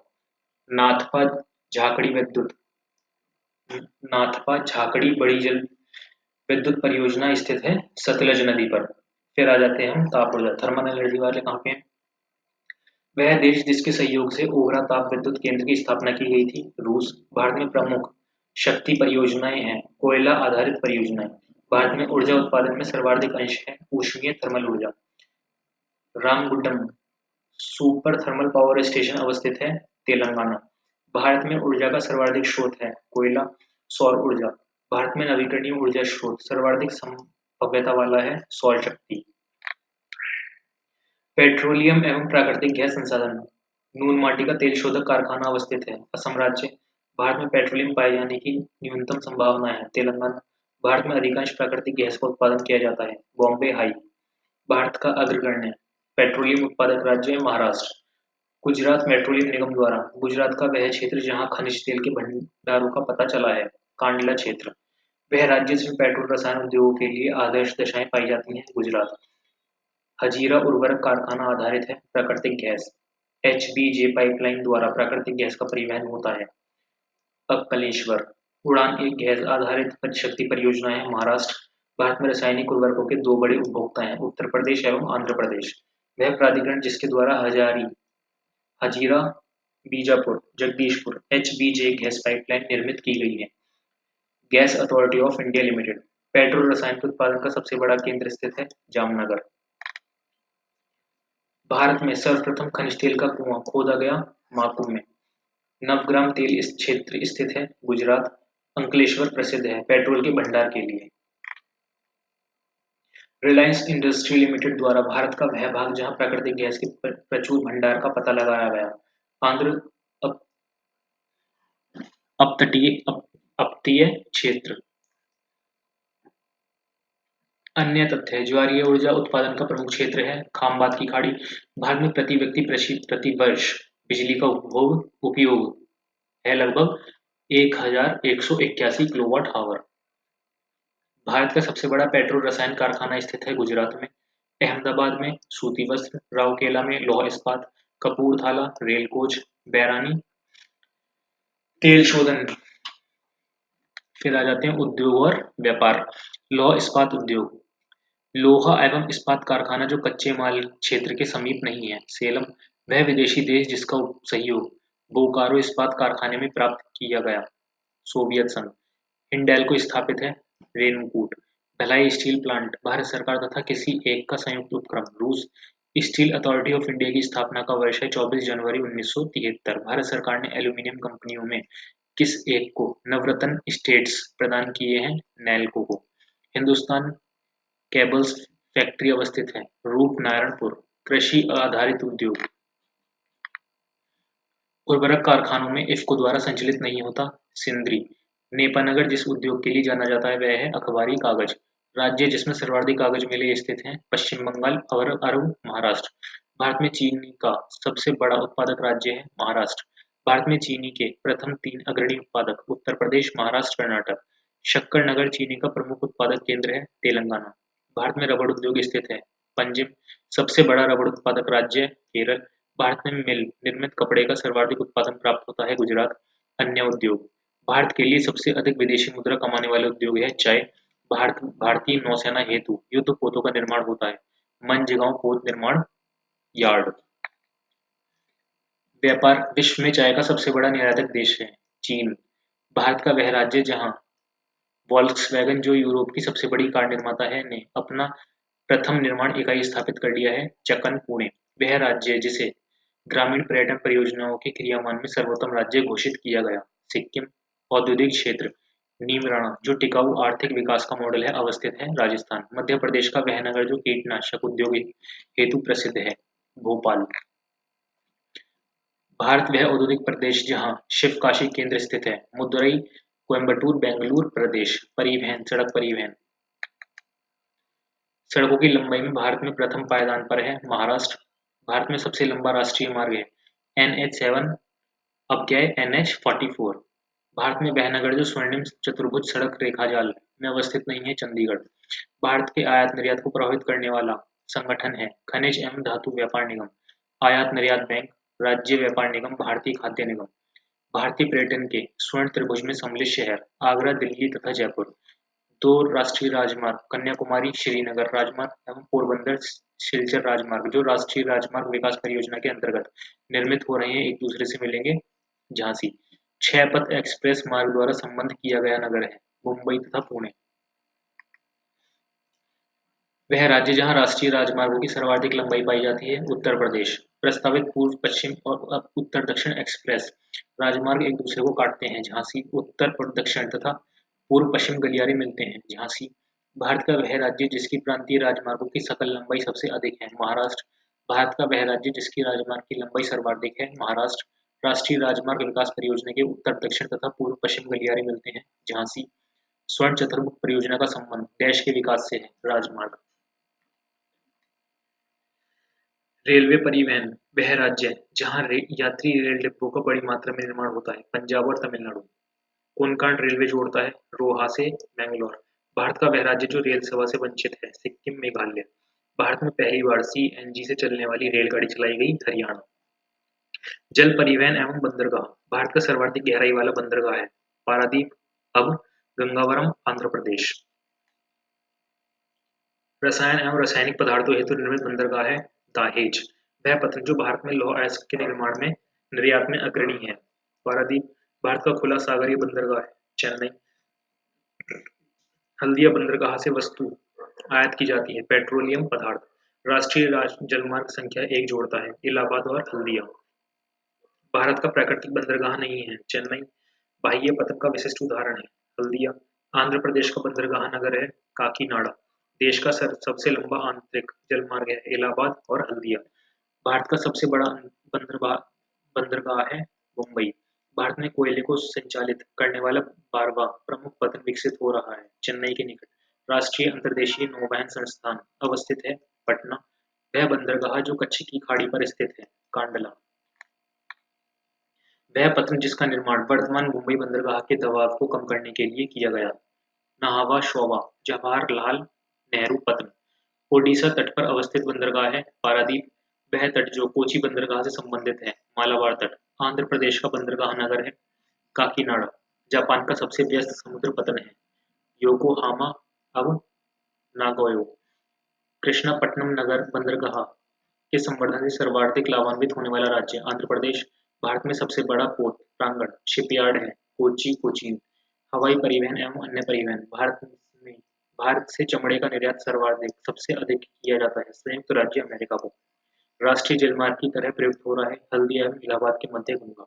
नाथपा झाकड़ी विद्युत नाथपा झाकड़ी बड़ी जल विद्युत परियोजना स्थित है सतलज नदी पर। फिर आ जाते हैं हम ताप ऊर्जा थर्मल एनर्जी वाले कहाँ पे हैं? वह देश जिसके सहयोग से ओगरा ताप विद्युत केंद्र की स्थापना की गई थी। रूस भारत में प्रमुख शक्ति परियोजनाएं हैं। कोयला आधारित परियोजनाएं भारत में ऊर्जा उत्पादन में सर्वाधिक अंश है। ऊष्मीय थर्मल ऊर्जा रामगुड्डम सुपर थर्मल पावर स्टेशन अवस्थित है तेलंगाना। भारत में ऊर्जा का सर्वाधिक स्रोत है कोयला। सौर ऊर्जा भारत में नवीकरणीय ऊर्जा स्रोत सर्वाधिक संभाव्यता वाला है सौर शक्ति। पेट्रोलियम एवं प्राकृतिक गैस संसाधन नून माटी का तेल शोधक कारखाना अवस्थित है असम राज्य। भारत में पेट्रोलियम पाए जाने की न्यूनतम संभावना है तेलंगाना। भारत में अधिकांश प्राकृतिक गैस का उत्पादन किया जाता है बॉम्बे हाई। भारत का अग्रगण्य पेट्रोलियम उत्पादक राज्य है महाराष्ट्र। गुजरात पेट्रोलियम निगम द्वारा गुजरात का वह क्षेत्र जहां खनिज तेल के भंडारों का पता चला है कांडला क्षेत्र। वह राज्य जिसमें पेट्रोल रसायन उद्योगों के लिए आदर्श दशाएं पाई जाती हैं गुजरात। हजीरा उर्वरक कारखाना आधारित है प्राकृतिक गैस। HBJ पाइपलाइन द्वारा प्राकृतिक गैस का परिवहन होता है। अक्कलेश्वर उड़ान एक गैस आधारित शक्ति परियोजना है महाराष्ट्र। भारत में रासायनिक उर्वरकों के दो बड़े उपभोक्ता हैं उत्तर प्रदेश एवं आंध्र प्रदेश। वह प्राधिकरण जिसके द्वारा Hazira Bijapur Jagdishpur HBJ gas pipeline निर्मित की गई है। Gas authority of India limited petrol रसायन के उत्पादन का सबसे बड़ा केंद्र स्थित है जामनगर। भारत में सर्वप्रथम खनिज तेल का कुआं खोदा गया माकू में। नवग्राम तेल इस क्षेत्र स्थित है गुजरात। अंकलेश्वर प्रसिद्ध है पेट्रोल के भंडार के लिए। रिलायंस इंडस्ट्री लिमिटेड द्वारा भारत का वह भाग जहां प्राकृतिक गैस के प्रचुर भंडार का पता लगाया गया। आंध्र अपतटीय क्षेत्र। अन्य तथ्य ज्वारीय ऊर्जा उत्पादन का प्रमुख क्षेत्र है खामबाद की खाड़ी। भारत में प्रति व्यक्ति प्रति वर्ष बिजली का उपयोग है लगभग 1181 किलोवाट आवर। भारत का सबसे बड़ा पेट्रोल रसायन कारखाना स्थित है गुजरात में। अहमदाबाद में सूती वस्त्र राउरकेला में लौह इस्पात कपूरथला रेल कोच बैरानी तेल शोधन। फिर आ जाते हैं उद्योग और व्यापार। लौह इस्पात उद्योग लोहा एवं इस्पात कारखाना जो कच्चे माल क्षेत्र के समीप नहीं है सेलम। वह विदेशी देश जिसका सहयोग बोकारो इस्पात कारखाने में प्राप्त किया गया सोवियत संघ। हिंडेल्को स्थापित है रेणुकूट। भिलाई स्टील प्लांट भारत सरकार तथा किसी एक का संयुक्त उपक्रम रूस। स्टील अथॉरिटी ऑफ इंडिया की स्थापना का वर्ष है 24 जनवरी 1973। भारत सरकार ने एल्यूमिनियम कंपनियों में किस एक को नवरत्न स्टेट्स प्रदान किए हैं नैल्को को। हिंदुस्तान केबल्स फैक्ट्री अवस्थित है रूपनारायणपुर। कृषि आधारित उद्योग उर्वरक कारखानों में इफ्को द्वारा संचालित नहीं होता सिंदरी। नेपानगर जिस उद्योग के लिए जाना जाता है वह है अखबारी कागज। राज्य जिसमें सर्वाधिक कागज मिले स्थित हैं पश्चिम बंगाल और अरब महाराष्ट्र। भारत में चीनी का सबसे बड़ा उत्पादक राज्य है महाराष्ट्र। भारत में चीनी के प्रथम 3 अग्रणी उत्पादक उत्तर प्रदेश महाराष्ट्र कर्नाटक। शक्कर नगर चीनी का प्रमुख उत्पादक केंद्र है तेलंगाना। भारत में रबड़ उद्योग स्थित है पंजिम। सबसे बड़ा रबड़ उत्पादक राज्य केरल। भारत में मिल निर्मित कपड़े का सर्वाधिक उत्पादन प्राप्त होता है गुजरात। अन्य उद्योग भारत के लिए सबसे अधिक विदेशी मुद्रा कमाने वाले उद्योग है चाय। भारतीय नौसेना हेतु युद्ध पोतों का निर्माण होता है मंझगांव पोत निर्माण यार्ड। व्यापार विश्व में चाय का सबसे बड़ा निर्यातक देश है चीन। भारत का वह राज्य जहां वॉल्क्सवैगन जो यूरोप की सबसे बड़ी कार निर्माता है ने अपना प्रथम निर्माण इकाई स्थापित कर लिया है चक्कन पुणे। वह राज्य जिसे ग्रामीण पर्यटन परियोजनाओं के क्रियान्वयन में सर्वोत्तम राज्य घोषित किया गया सिक्किम। औद्योगिक क्षेत्र नीमराणा जो टिकाऊ आर्थिक विकास का मॉडल है अवस्थित है राजस्थान। मध्य प्रदेश का वह नगर जो कीटनाशक उद्योग हेतु प्रसिद्ध है भोपाल। भारत वह औद्योगिक प्रदेश जहाँ शिव काशी केंद्र स्थित है। मदुरई, कोयम्बटूर, बेंगलुरु प्रदेश। परिवहन, सड़क परिवहन। सड़कों की लंबाई में भारत में प्रथम पायदान पर है महाराष्ट्र। भारत में सबसे लंबा राष्ट्रीय मार्ग है NH7, अब क्या है NH44। भारत में वह नगर जो स्वर्णिम चतुर्भुज सड़क रेखा जाल में अवस्थित नहीं है चंडीगढ़। भारत के आयात निर्यात को प्रभावित करने वाला संगठन है खनिज एवं धातु व्यापार निगम, आयात निर्यात बैंक, राज्य व्यापार निगम, भारतीय खाद्य निगम। भारतीय पर्यटन के स्वर्ण त्रिभुज में सम्मिलित शहर आगरा, दिल्ली तथा जयपुर। दो राष्ट्रीय राजमार्ग कन्याकुमारी श्रीनगर राजमार्ग एवं पोरबंदर सिलचर राजमार्ग जो राष्ट्रीय राजमार्ग विकास परियोजना के अंतर्गत निर्मित हो रहे हैं एक दूसरे से मिलेंगे झांसी। छह पथ एक्सप्रेस मार्ग द्वारा संबंध किया गया नगर है मुंबई तथा पुणे। वह राज्य जहां राष्ट्रीय राजमार्गों की सर्वाधिक लंबाई पाई जाती है उत्तर प्रदेश। प्रस्तावित पूर्व पश्चिम और उत्तर दक्षिण एक्सप्रेस राजमार्ग एक दूसरे को काटते हैं झांसी। उत्तर और दक्षिण तथा पूर्व पश्चिम गलियारे मिलते हैं झांसी। भारत का वह राज्य जिसकी प्रांतीय राजमार्गों की सकल लंबाई सबसे अधिक है महाराष्ट्र। भारत का वह राज्य जिसकी राजमार्ग की लंबाई सर्वाधिक है महाराष्ट्र। राष्ट्रीय राजमार्ग विकास परियोजना के उत्तर दक्षिण तथा पूर्व पश्चिम गलियारे मिलते हैं झांसी। स्वर्ण चतुर्भुज परियोजना का संबंध देश के विकास से है राजमार्ग। रेलवे परिवहन वह राज्य है जहाँ यात्री रेल डिब्बों का बड़ी मात्रा में निर्माण होता है पंजाब और तमिलनाडु। कोनकान रेलवे जोड़ता है रोहा से मैंगलोर। भारत का वह राज्य जो रेल सेवा से वंचित है सिक्किम, मेघालय। भारत में पहली बार CNG से चलने वाली रेलगाड़ी चलाई गई हरियाणा। जल परिवहन एवं बंदरगाह भारत का सर्वाधिक गहराई वाला बंदरगाह है पारादीप, अब गंगावरम, आंध्र प्रदेश। रसायन एवं रासायनिक पदार्थों हेतु निर्मित बंदरगाह है दाहेज। वह पत्थर जो भारत में लौह अयस्क के निर्माण में निर्यात में अग्रणी है पारादीप। भारत का खुला सागरीय बंदरगाह है चेन्नई। हल्दिया बंदरगाह से वस्तु आयात की जाती है पेट्रोलियम पदार्थ। राष्ट्रीय जलमार्ग संख्या 1 जोड़ता है इलाहाबाद और हल्दिया। भारत का प्राकृतिक बंदरगाह नहीं है चेन्नई। बाह्य पथ का विशिष्ट उदाहरण है हल्दिया। आंध्र प्रदेश का बंदरगाह नगर है काकीनाडा। देश का सबसे लंबा आंतरिक जलमार्ग है इलाहाबाद और हल्दिया। भारत का सबसे बड़ा बंदरगाह बंदरगाह है मुंबई। भारत में कोयले को संचालित करने वाला 12वां प्रमुख पथ विकसित हो रहा है चेन्नई के निकट। राष्ट्रीय अंतर्देशीय नौवहन संस्थान अवस्थित है पटना। वह बंदरगाह जो कच्छ की खाड़ी पर स्थित है कांडला। वह पत्र जिसका निर्माण वर्तमान मुंबई बंदरगाह के दबाव को कम करने के लिए किया गया। नाहवा शोवा जवाहरलाल नेहरू पत्र। ओडिशा तट पर अवस्थित बंदरगाह है पारादीप। वह तट जो कोची बंदरगाह से संबंधित है मालाबार तट। आंध्र प्रदेश का बंदरगाह नगर है काकीनाडा। जापान का सबसे व्यस्त समुद्र पतन है योकोहामा, अब नागोयो। कृष्णापट्टनम नगर बंदरगाह के संवर्धन से सर्वाधिक लाभान्वित होने वाला राज्य आंध्र प्रदेश। भारत में सबसे बड़ा पोर्ट प्रांगण शिपयार्ड है कोची कोचीन। हवाई परिवहन एवं अन्य परिवहन में भारत से चमड़े का निर्यात सर्वाधिक सबसे अधिक किया जाता है संयुक्त राज्य अमेरिका को। राष्ट्रीय जलमार्ग की तरह प्रयुक्त हो रहा है हल्दिया एवं इलाहाबाद के मध्य गंगा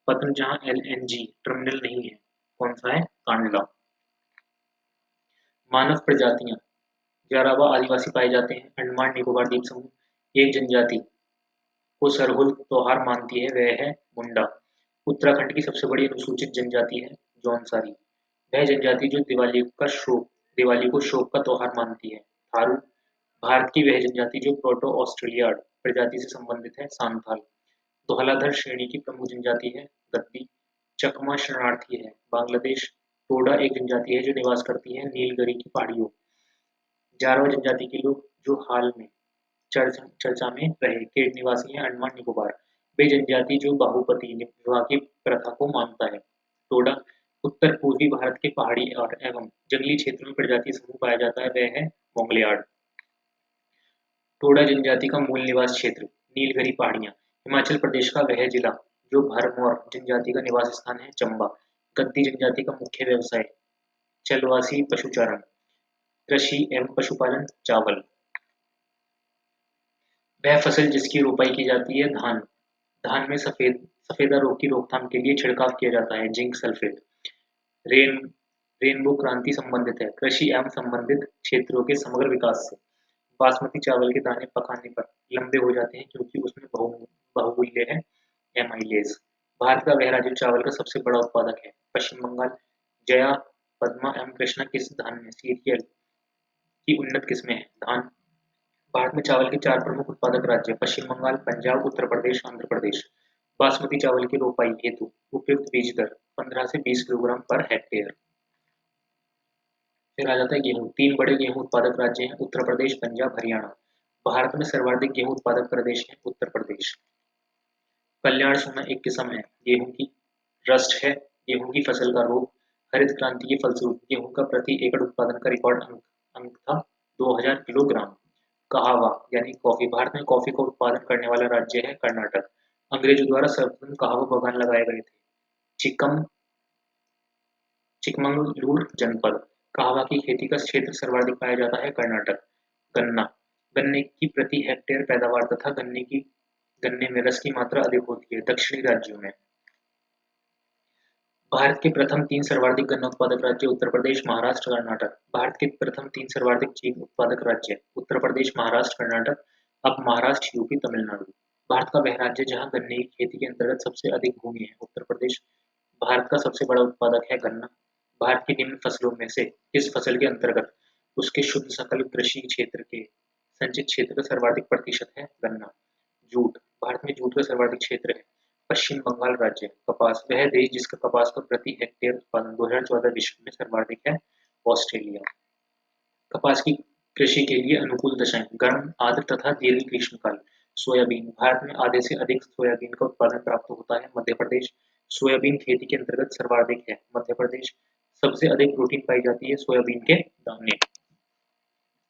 पतन जहां LNG टर्मिनल नहीं है कौन सा है कांडला। मानव प्रजातियां 11वां आदिवासी पाए जाते हैं अंडमान निकोबार द्वीप समूह। एक जनजाति को सरहुल त्योहार मानती है वह है मुंडा। उत्तराखंड की सबसे बड़ी अनुसूचित जनजाति है जौनसारी। वह जनजाति जो दिवाली को शोक का त्योहार मानती है थारू। भारत की वह जनजाति जो प्रोटो ऑस्ट्रेलियाड प्रजाति से संबंधित है सांथाल। धौलाधर श्रेणी की प्रमुख जनजाति है गद्दी। चकमा शरणार्थी है बांग्लादेश। टोडा एक जनजाति है जो निवास करती है नीलगिरी की पहाड़ियों। जारवा जनजाति के लोग जो हाल में चर्चा में रहे केट निवासी हैं अंडमान निकोबार। वे जनजाति जो बहुपति विवाह की प्रथा को मानता है टोडा। उत्तर पूर्वी भारत के पहाड़ी और एवं जंगली क्षेत्रों में प्रजाति समूह पाया जाता है वह है मोंगलियार्ड। टोडा जनजाति का मूल निवास क्षेत्र नीलगिरी पहाड़ियां। हिमाचल प्रदेश का वह जिला जो भरमौर जनजाति का निवास स्थान है चंबा। गद्दी जनजाति का मुख्य व्यवसाय चलवासी पशुचारण, कृषि एवं पशुपालन, चावल। वह फसल जिसकी रोपाई की जाती है धान। धान में सफेदा रोग की रोकथाम के लिए छिड़काव किया जाता है जिंक सल्फेट। रेन रेनबो क्रांति संबंधित है कृषि एवं संबंधित क्षेत्रों के समग्र विकास से। बासमती चावल के दाने पकाने पर लंबे हो जाते हैं क्योंकि उसमें बहुमूल्य है एमाइलेज। भारत का वह राज्य चावल का सबसे बड़ा उत्पादक है। पश्चिम बंगाल। जया, पद्मा एवं कृष्णा किस धान में सीरियल की उन्नत किस्में हैं? धान। भारत में चावल के चार प्रमुख उत्पादक राज्य: पश्चिम बंगाल, पंजाब, उत्तर प्रदेश, आंध्र प्रदेश। बासमती चावल की रोपाई हेतु उपयुक्त बीज दर 15 से 20 किलोग्राम पर हेक्टेयर। फिर आ जाता है गेहूं। तीन बड़े गेहूं उत्पादक राज्य हैं: उत्तर प्रदेश, पंजाब, हरियाणा। भारत में सर्वाधिक गेहूं उत्पादक प्रदेश है उत्तर प्रदेश। कल्याण सोना एक किस्म है गेहूं की। रस्ट है गेहूं की फसल का रोग। हरित क्रांति के फलस्वरूप गेहूं का प्रति एकड़ उत्पादन का रिकॉर्ड अंक था 2000 किलोग्राम। कहावा यानी कॉफी। भारत में कॉफी का उत्पादन करने वाला राज्य है कर्नाटक। अंग्रेजों द्वारा सर्वप्रथम कहावा बागान लगाए गए थे चिकम चिकमंगलूर जनपद। कहावा की खेती का क्षेत्र सर्वाधिक पाया जाता है कर्नाटक। गन्ना। गन्ने की प्रति हेक्टेयर पैदावार तथा गन्ने में रस की मात्रा अधिक होती है दक्षिणी राज्यों में। भारत के प्रथम तीन सर्वाधिक गन्ना उत्पादक राज्य उत्तर प्रदेश, महाराष्ट्र, कर्नाटक। भारत के प्रथम तीन सर्वाधिक चीनी उत्पादक राज्य उत्तर प्रदेश, महाराष्ट्र, कर्नाटक। अब महाराष्ट्र, यूपी, तमिलनाडु। भारत का वह राज्य जहां गन्ने की खेती के अंतर्गत सबसे अधिक भूमि है उत्तर प्रदेश। भारत का सबसे बड़ा उत्पादक है गन्ना। भारत की निम्न फसलों में से किस फसल के अंतर्गत उसके शुद्ध सकल कृषि क्षेत्र के संचित क्षेत्र का सर्वाधिक प्रतिशत है? गन्ना। जूट। भारत में जूट का सर्वाधिक क्षेत्र है पश्चिम बंगाल राज्य। कपास। वह देश जिसका कपास का प्रति हेक्टेयर उत्पादन 2014 विश्व में सर्वाधिक है ऑस्ट्रेलिया। कपास की कृषि के लिए अनुकूल दशाएं: गर्म, आर्द्र तथा दीर्घ ग्रीष्मकाल। सोयाबीन। भारत में आधे से अधिक सोयाबीन का उत्पादन प्राप्त होता है मध्य प्रदेश। सोयाबीन खेती के अंतर्गत सर्वाधिक है मध्य प्रदेश। सबसे अधिक प्रोटीन पाई जाती है सोयाबीन के दाने।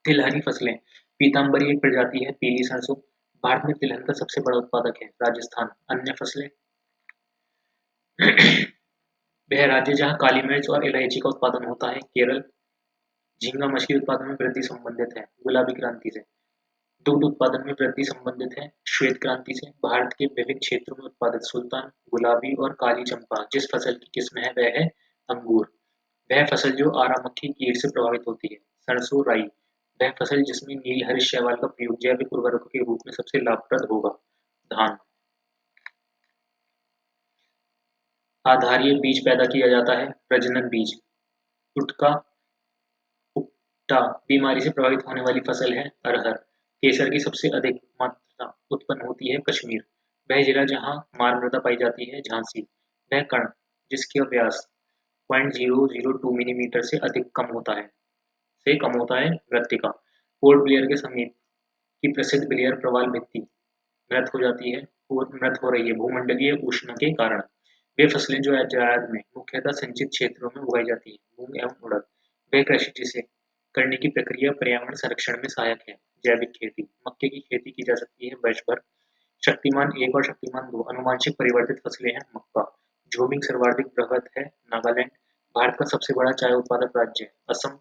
तिलहनी फसलें। पीताम्बरी एक प्रजाति है पीली सरसों। भारत में तिलहन का सबसे बड़ा उत्पादक है राजस्थान। अन्य फसलें। वह राज्य जहां काली मिर्च और इलायची का उत्पादन होता है केरल। झींगा मछली उत्पादन में वृद्धि संबंधित है गुलाबी क्रांति से। दुग्ध उत्पादन में वृद्धि संबंधित है श्वेत क्रांति से। भारत के विभिन्न क्षेत्रों में उत्पादित सुल्तान, गुलाबी और काली चंपा जिस फसल की किस्म है वह है अंगूर। वह फसल जो आरा मक्खी कीट से प्रभावित होती है सरसों, राई। वह फसल जिसमें नील हरित शैवाल का प्रयोग जैविक उर्वरक के रूप में सबसे लाभप्रद होगा धान। आधारीय बीज पैदा किया जाता है प्रजनन बीज। गुटका उक्टा बीमारी से प्रभावित होने वाली फसल है अरहर। केसर की सबसे अधिक मात्रा उत्पन्न होती है कश्मीर। वह जिला जहां मार मृदा पाई जाती है झांसी। वह कण जिसका व्यास 0.002 मिलीमीटर से अधिक कम होता है मृत्तिका। पोर्ट ब्लेयर के समीप की प्रसिद्ध ब्लेयर प्रवाल भित्ति मृत हो जाती है मृत हो रही है भूमंडलीय उष्ण के कारण। वे फसलें जो जायद में मुख्यतः सिंचित क्षेत्रों में उगाई जाती है मूंग एवं उड़द। वे कृषि जिसे करने की प्रक्रिया पर्यावरण संरक्षण में सहायक है जैविक खेती। मक्के की खेती की जा सकती है वर्ष भर। शक्तिमान एक और शक्तिमान दो अनुवांशिक परिवर्तित फसलें हैं मक्का। झोमिंग सर्वाधिक बृहद है नागालैंड। भारत का सबसे बड़ा चाय उत्पादक राज्य है असम।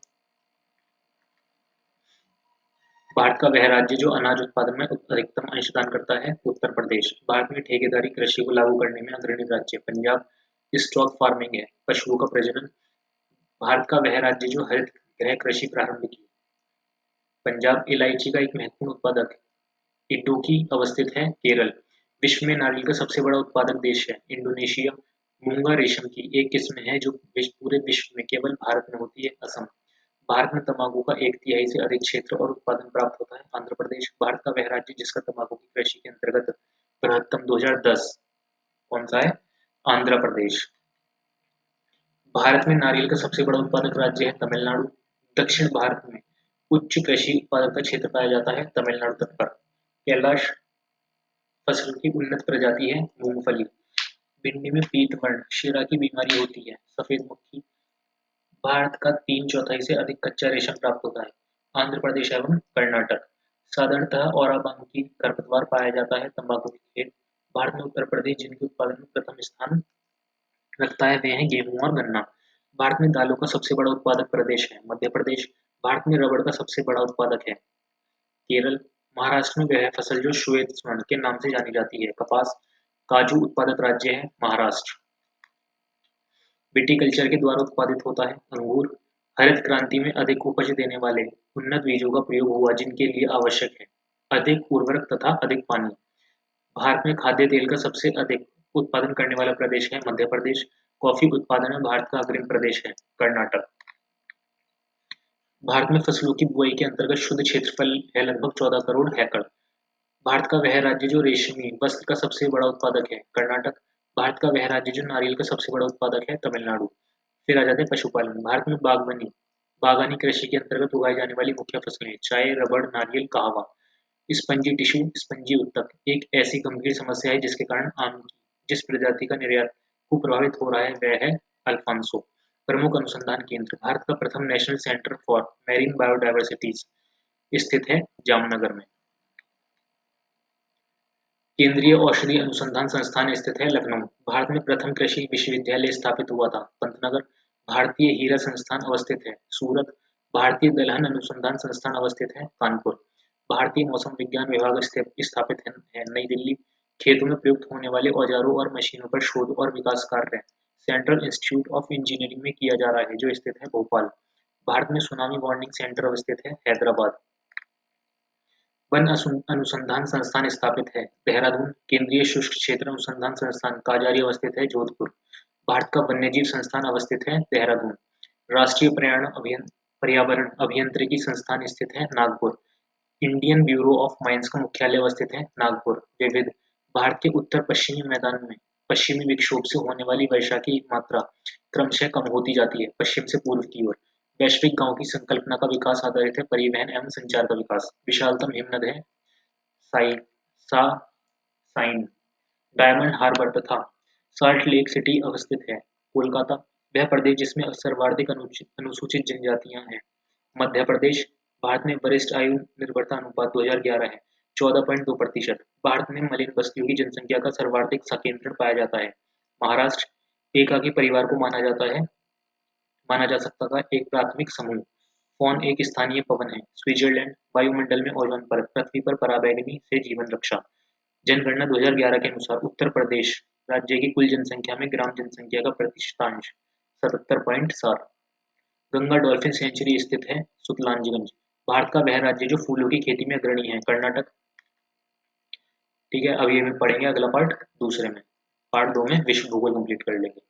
भारत का वह राज्य जो अनाज उत्पादन में अधिकतम अंशदान करता है उत्तर प्रदेश। भारत में ठेकेदारी कृषि को लागू करने में अग्रणी राज्य पंजाब। स्टॉक फार्मिंग है पशुओं का प्रजनन। भारत का वह राज्य जो हरित गृह कृषि प्रारंभ की पंजाब। इलायची का एक महत्वपूर्ण उत्पादक इडुक्की अवस्थित है केरल। विश्व में नारियल का सबसे बड़ा उत्पादक देश है इंडोनेशिया। मूंगा रेशम की एक किस्म है जो पूरे विश्व में केवल भारत में होती है असम। भारत में तंबाकू का एक तिहाई से अधिक क्षेत्र और उत्पादन प्राप्त होता है आंध्र प्रदेश। भारत का वह राज्य जिसका तंबाकू की कृषि के अंतर्गत बृहत्तम 2010 कौन सा है? आंध्र प्रदेश। भारत में नारियल का सबसे बड़ा उत्पादक राज्य है तमिलनाडु। दक्षिण भारत में उच्च कृषि उत्पादक का क्षेत्र पाया जाता है तमिलनाडु तट पर। कैलाश फसल की उन्नत प्रजाति है मूंगफली। भिंडी में पीत वर्ण शीरा की बीमारी होती है सफेद मक्खी। भारत का 3/4 से अधिक कच्चा रेशम प्राप्त होता है आंध्र प्रदेश एवं कर्नाटक। साधारणतः औराबांकी खरपतवार पाया जाता है तंबाकू के खेत। भारत में उत्तर प्रदेश जिनके उत्पादन में प्रथम स्थान रखता है वे हैं गेहूं और गन्ना। भारत में दालों का सबसे बड़ा उत्पादक प्रदेश है मध्य प्रदेश। भारत में रबड़ का सबसे बड़ा उत्पादक है केरल। महाराष्ट्र में वह फसल जो श्वेत स्वर्ण के नाम से जानी जाती है कपास। काजू उत्पादक राज्य है महाराष्ट्र। विटीकल्चर के द्वारा उत्पादित होता है अंगूर। हरित क्रांति में अधिक उपज देने वाले उन्नत बीजों का प्रयोग हुआ जिनके लिए आवश्यक है अधिक उर्वरक तथा अधिक पानी। भारत में खाद्य तेल का सबसे अधिक उत्पादन करने वाला प्रदेश है मध्य प्रदेश। कॉफी उत्पादन में भारत का अग्रणी प्रदेश है कर्नाटक। भारत में फसलों की बुआई के अंतर्गत शुद्ध क्षेत्रफल है लगभग 14 करोड़ एकड़। भारत का वह राज्य जो रेशमी वस्त्र का सबसे बड़ा उत्पादक है कर्नाटक। भारत का वह राज्य जो नारियल का सबसे बड़ा उत्पादक है तमिलनाडु। फिर आ जाते हैं पशुपालन। भारत में बागवानी कृषि के अंतर्गत उगाई जाने वाली मुख्य फसलें चाय, रबड़, नारियल, कहवा। स्पंजी टिश्यू, स्पंजी उत्तक एक ऐसी गंभीर समस्या है जिसके कारण आम की जिस प्रजाति का निर्यात को प्रभावित हो रहा है वह है अल्फांसो। प्रमुख अनुसंधान केंद्र। भारत का प्रथम नेशनल सेंटर फॉर मैरीन बायोडायवर्सिटीज स्थित है जामनगर में। केंद्रीय औषधि अनुसंधान संस्थान स्थित है लखनऊ। भारत में प्रथम कृषि विश्वविद्यालय स्थापित हुआ था पंतनगर। भारतीय हीरा संस्थान अवस्थित है सूरत। भारतीय दलहन अनुसंधान संस्थान अवस्थित है कानपुर। भारतीय मौसम विज्ञान विभाग स्थापित है नई दिल्ली। खेतों में प्रयुक्त होने वाले औजारों और मशीनों पर शोध और विकास कार्य सेंट्रल इंस्टीट्यूट ऑफ इंजीनियरिंग में किया जा रहा है जो स्थित है भोपाल। भारत में सुनामी वार्निंग सेंटर अवस्थित है हैदराबाद। वन अनुसंधान संस्थान स्थापित है देहरादून। केंद्रीय शुष्क क्षेत्र अनुसंधान संस्थान काजारी अवस्थित है जोधपुर। भारत का वन्यजीव संस्थान अवस्थित है देहरादून। राष्ट्रीय पर्यावरण अभियांत्रिकी संस्थान स्थित है Nagpur. Indian bureau of mines का मुख्यालय अवस्थित है नागपुर। विविध। भारत के उत्तर पश्चिमी मैदान में पश्चिमी विक्षोभ से होने वाली वर्षा की मात्रा क्रमशः कम होती जाती है पश्चिम से पूर्व की ओर। वैश्विक गांव की संकल्पना का विकास आधारित है परिवहन एवं संचार का विकास। विशालतम हिमनद है साइन सा साइन। डायमंड हार्बर तथा साल्ट लेक सिटी अवस्थित है कोलकाता। वह प्रदेश जिसमें सर्वाधिक अनुसूचित जनजातियां हैं मध्य प्रदेश। भारत में वरिष्ठ आयु निर्भरता अनुपात 2011 है 14.2%। भारत में मलिन बस्तियों की जनसंख्या का सर्वाधिक संकेंद्रण पाया जाता है महाराष्ट्र। एकाकी परिवार को माना जा सकता था एक प्राथमिक समूह। फोन एक स्थानीय पवन है स्विट्जरलैंड। वायुमंडल में ओजोन परत पृथ्वी पर पराबैंगनी से जीवन रक्षा। जनगणना 2011 के अनुसार उत्तर प्रदेश राज्य की कुल जनसंख्या में ग्राम जनसंख्या का प्रतिशतांश 77.7। गंगा डॉल्फिन सेंचुरी स्थित है सुतलांजगंज। भारत का वह राज्य जो फूलों की खेती में अग्रणी है कर्नाटक। ठीक है अब ये में पढ़ेंगे अगला पार्ट दूसरे में। पार्ट 2 में विश्व भूगोल कंप्लीट कर लेंगे।